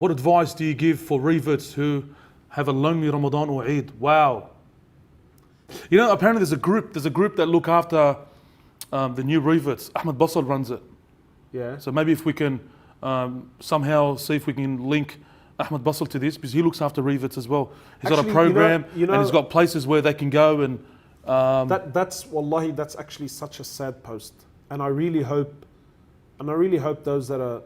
What advice do you give for reverts who have a lonely Ramadan or Eid? Wow. You know, apparently there's a group that look after the new reverts. Ahmed Basel runs it. Yeah. So maybe if we can somehow see if we can link Ahmed Basel to this, because he looks after reverts as well. He's got a program, and he's got places where they can go and. That's wallahi, that's actually such a sad post, and I really hope those that are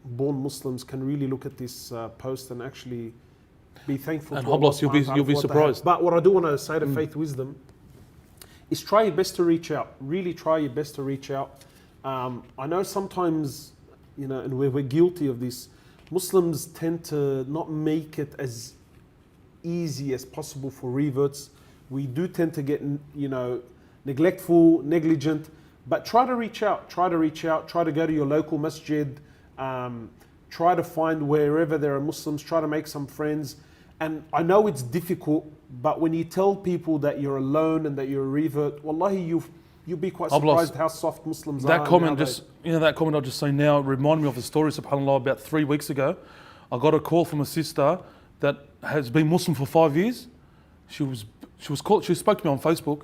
born Muslims can really look at this post and actually be thankful. And to Hoblos, Allah you'll be surprised. But what I do want to say to Faith Wisdom is try your best to reach out. Really try your best to reach out. I know sometimes, and we're guilty of this. Muslims tend to not make it as easy as possible for reverts. We do tend to get, neglectful, negligent, but try to reach out, try to go to your local masjid, try to find wherever there are Muslims, try to make some friends. And I know it's difficult, but when you tell people that you're alone and that you're a revert, wallahi, you'll be quite surprised how soft Muslims are. That comment I'll just say now reminded me of a story, subhanAllah, about 3 weeks ago. I got a call from a sister that has been Muslim for 5 years. She spoke to me on Facebook.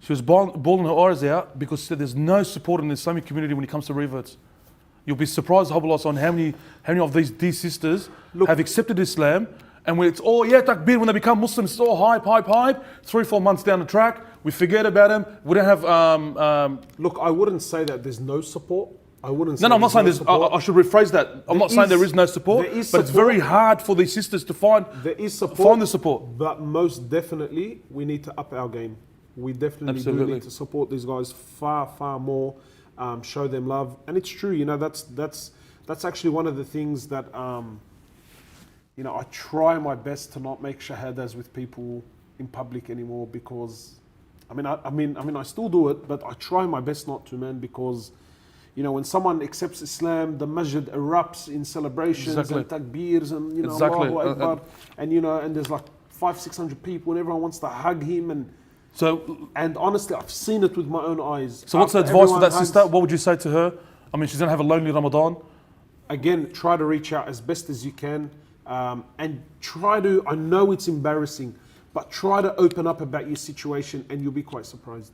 She was bawling her eyes out because she said there's no support in the Islamic community when it comes to reverts. You'll be surprised, Hoblos, on how many of these sisters have accepted Islam, and when it's all takbir, when they become Muslims, it's all hype. 3-4 months down the track, we forget about them. We don't have. Look, I wouldn't say that there's no support. I wouldn't. No, I'm not saying there's. I should rephrase that. I'm not saying there is no support, but it's very hard for these sisters to find. There is support. Find the support. But most definitely, we need to up our game. We definitely do need to support these guys far more. Show them love, and it's true. That's actually one of the things that I try my best to not make shahadas with people in public anymore, because I still do it, but I try my best not to, man, because when someone accepts Islam, the masjid erupts in celebrations and takbirs and Allahu Akbar, and there's like 500-600 people and everyone wants to hug him, and honestly I've seen it with my own eyes. So what's the advice for that sister? What would you say to her? I mean, she's gonna have a lonely Ramadan. Again, try to reach out as best as you can, and try to, I know it's embarrassing, but try to open up about your situation and you'll be quite surprised.